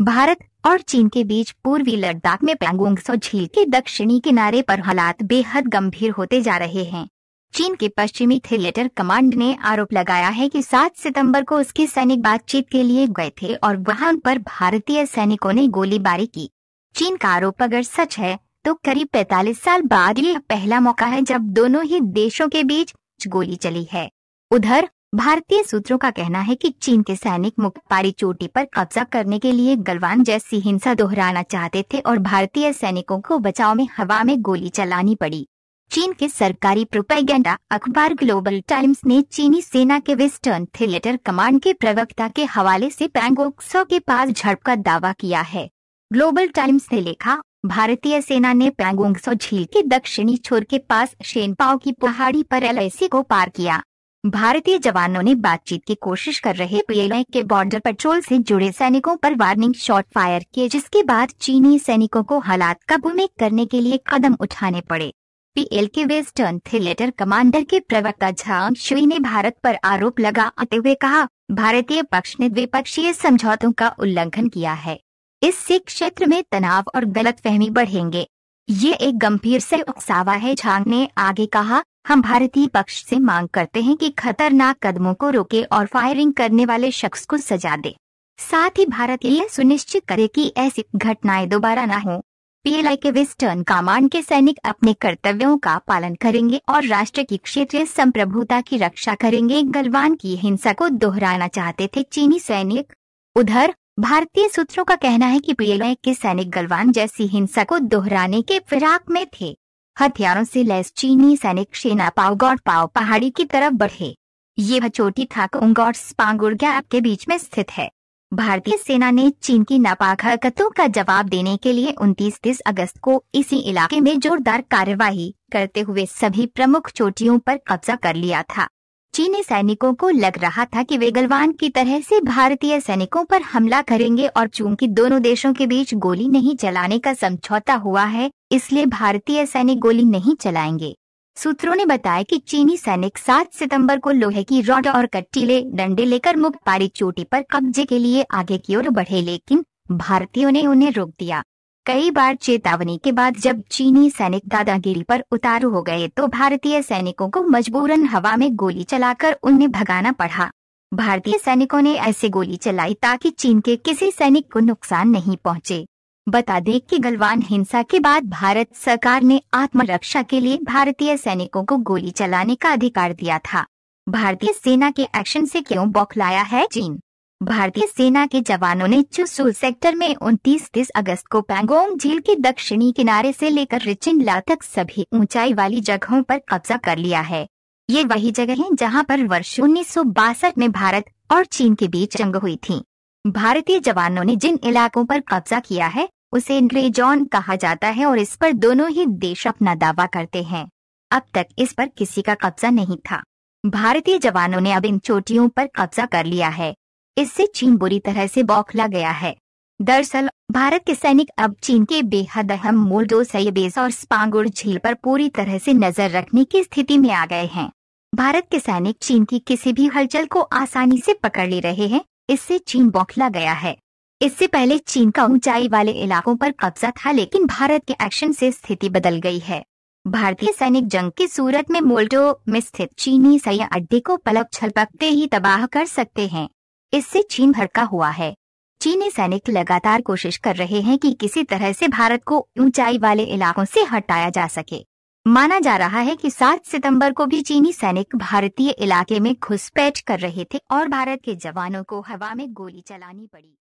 भारत और चीन के बीच पूर्वी लद्दाख में पैंगोंग त्सो झील के दक्षिणी किनारे पर हालात बेहद गंभीर होते जा रहे हैं। चीन के पश्चिमी थिएटर कमांड ने आरोप लगाया है कि 7 सितंबर को उसके सैनिक बातचीत के लिए गए थे और वहां उन पर भारतीय सैनिकों ने गोलीबारी की। चीन का आरोप अगर सच है तो करीब 45 साल बाद यह पहला मौका है जब दोनों ही देशों के बीच गोली चली है। उधर भारतीय सूत्रों का कहना है कि चीन के सैनिक मुक्तपारी चोटी पर कब्जा करने के लिए गलवान जैसी हिंसा दोहराना चाहते थे और भारतीय सैनिकों को बचाव में हवा में गोली चलानी पड़ी। चीन के सरकारी प्रोपेगेंडा अखबार ग्लोबल टाइम्स ने चीनी सेना के वेस्टर्न थिएटर कमांड के प्रवक्ता के हवाले से पैंगोंग त्सो के पास झड़प का दावा किया है। ग्लोबल टाइम्स ने लिखा, भारतीय सेना ने पैंगोंग त्सो झील के दक्षिणी छोर के पास शेनपाओ की पहाड़ी पर एलएसी को पार किया। भारतीय जवानों ने बातचीत की कोशिश कर रहे पीएलए के बॉर्डर पेट्रोल से जुड़े सैनिकों पर वार्निंग शॉट फायर किए, जिसके बाद चीनी सैनिकों को हालात काबू में करने के लिए कदम उठाने पड़े। पीएल के वेस्टर्न थिएटर कमांडर के प्रवक्ता झांग शुई ने भारत पर आरोप लगाते हुए कहा, भारतीय पक्ष ने द्विपक्षीय समझौतों का उल्लंघन किया है। इससे क्षेत्र में तनाव और गलतफहमी बढ़ेंगे। ये एक गंभीर से उकसावा है। झांग ने आगे कहा, हम भारतीय पक्ष से मांग करते हैं कि खतरनाक कदमों को रोके और फायरिंग करने वाले शख्स को सजा दे। साथ ही भारत यह सुनिश्चित करे कि ऐसी घटनाएं दोबारा न हो। पीएलए के वेस्टर्न कमांड के सैनिक अपने कर्तव्यों का पालन करेंगे और राष्ट्र की क्षेत्रीय संप्रभुता की रक्षा करेंगे। गलवान की हिंसा को दोहराना चाहते थे चीनी सैनिक। उधर भारतीय सूत्रों का कहना है कि पीएलए के सैनिक गलवान जैसी हिंसा को दोहराने के फिराक में थे। हथियारों से लैस चीनी सैनिक शेनापाओ गौड़पाओ पहाड़ी की तरफ बढ़े। यह चोटी थाकोंग और स्पांगुर गैप के बीच में स्थित है। भारतीय सेना ने चीन की नापाक हरकतों का जवाब देने के लिए 29-30 अगस्त को इसी इलाके में जोरदार कार्रवाई करते हुए सभी प्रमुख चोटियों पर कब्जा कर लिया था। चीनी सैनिकों को लग रहा था कि वे गलवान की तरह से भारतीय सैनिकों पर हमला करेंगे और चूंकि दोनों देशों के बीच गोली नहीं चलाने का समझौता हुआ है, इसलिए भारतीय सैनिक गोली नहीं चलाएंगे। सूत्रों ने बताया कि चीनी सैनिक 7 सितंबर को लोहे की रॉड और कटीले डंडे लेकर मुक्तपारी चोटी पर कब्जे के लिए आगे की ओर बढ़े, लेकिन भारतीयों ने उन्हें रोक दिया। कई बार चेतावनी के बाद जब चीनी सैनिक दादागिरी पर उतारू हो गए तो भारतीय सैनिकों को मजबूरन हवा में गोली चलाकर उन्हें भगाना पड़ा। भारतीय सैनिकों ने ऐसे गोली चलाई ताकि चीन के किसी सैनिक को नुकसान नहीं पहुंचे। बता दें कि गलवान हिंसा के बाद भारत सरकार ने आत्मरक्षा के लिए भारतीय सैनिकों को गोली चलाने का अधिकार दिया था। भारतीय सेना के एक्शन से क्यों बौखलाया है चीन? भारतीय सेना के जवानों ने चुशुल सेक्टर में 29-30 अगस्त को पैंगोंग झील के दक्षिणी किनारे से लेकर रिचिनला तक सभी ऊंचाई वाली जगहों पर कब्जा कर लिया है। ये वही जगह है जहां पर वर्ष 1962 में भारत और चीन के बीच जंग हुई थी। भारतीय जवानों ने जिन इलाकों पर कब्जा किया है उसे ग्रे जोन कहा जाता है और इस पर दोनों ही देश अपना दावा करते हैं। अब तक इस पर किसी का कब्जा नहीं था। भारतीय जवानों ने अब इन चोटियों पर कब्जा कर लिया है। इससे चीन बुरी तरह से बौखला गया है। दरअसल भारत के सैनिक अब चीन के बेहद अहम मोल्डो सयबेस और स्पांगुर झील पर पूरी तरह से नजर रखने की स्थिति में आ गए हैं। भारत के सैनिक चीन की किसी भी हलचल को आसानी से पकड़ ले रहे हैं। इससे चीन बौखला गया है। इससे पहले चीन का ऊंचाई वाले इलाकों पर कब्जा था, लेकिन भारत के एक्शन से स्थिति बदल गई है। भारतीय सैनिक जंग की सूरत में मोल्डो में स्थित चीनी सैन्य अड्डे को पलक झपकते ही तबाह कर सकते हैं। इससे चीन भड़का हुआ है। चीनी सैनिक लगातार कोशिश कर रहे हैं कि किसी तरह से भारत को ऊंचाई वाले इलाकों से हटाया जा सके। माना जा रहा है कि 7 सितंबर को भी चीनी सैनिक भारतीय इलाके में घुसपैठ कर रहे थे और भारत के जवानों को हवा में गोली चलानी पड़ी।